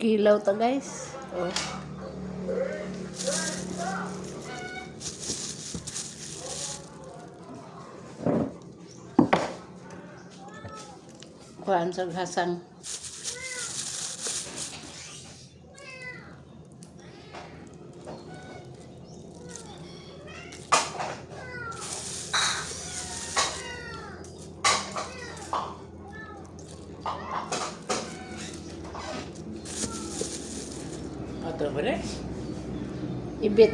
Kilaw ta guys. Oh. Kuhaan sa hasang. Ato ba rin? Ibit.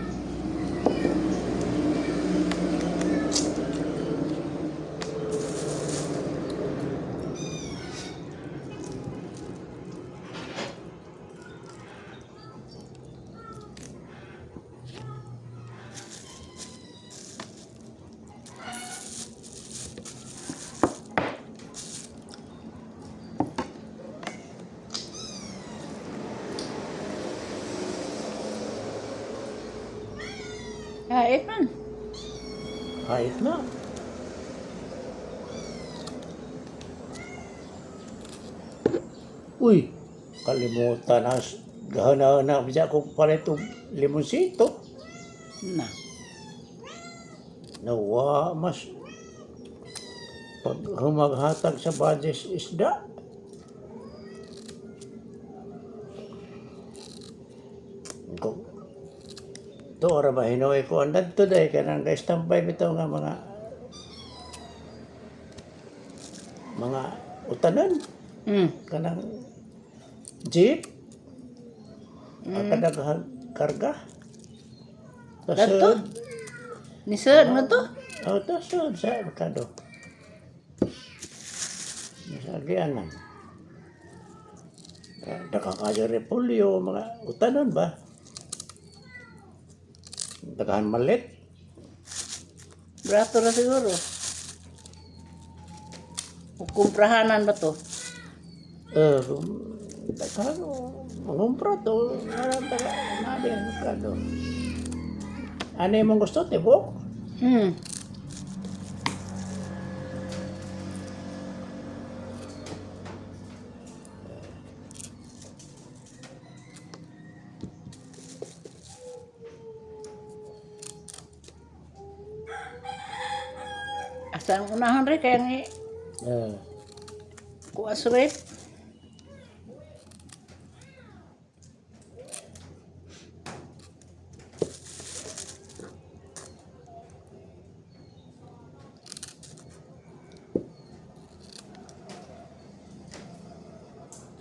Hait man. Kahit na. Uy, kalimutan na. Gahana-hana bisa kung pala itong limonsito. Na. Nawa, mas pag humaghatag sa badges isda. Kung ito, ora ba hinuwi ko ang dadto dahi ka nang ka-stampay bitaw nga mga utanan. Kanang jeep. Kadaghan karga. Dato? Nisod mo to? Tasod sa merkado. Nasagianan. Nakakayo repolyo, mga utanon ba? Daghan malit. Brato na siguro. Kumprahanan ba to? Daghan mangumpra to. Nabi ang merkado. Ano yung mong gusto, tibok? Asa ang unahan rin kaya nga kuwas rin.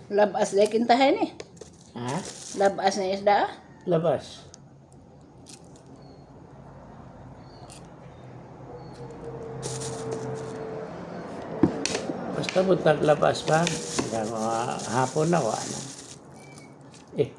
Labas na kintahin eh. Ha? Labas na isda ah. Labas. Basta buntag labas ba? Hanggang mga hapon na wala. Eh.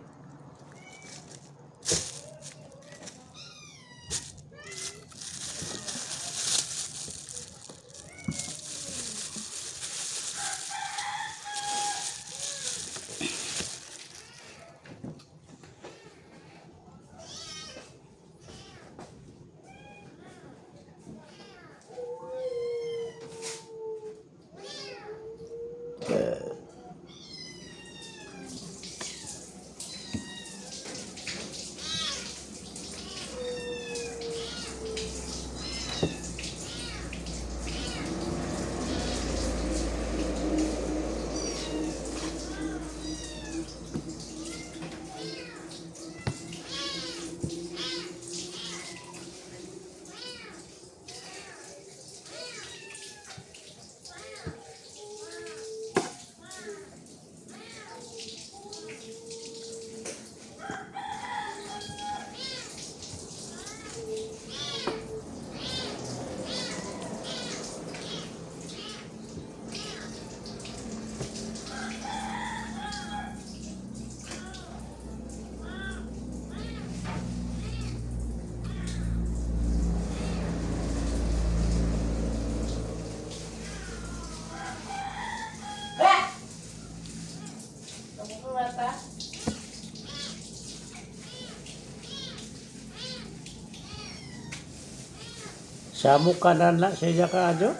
Samuk ka na lang sa iya ka adyo.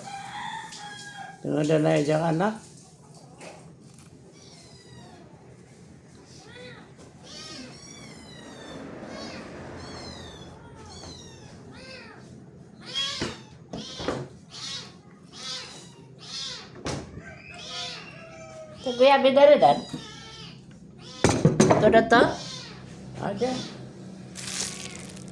Tungod na iya anak. Sa kuya bidari dan. Ito na to. Ada.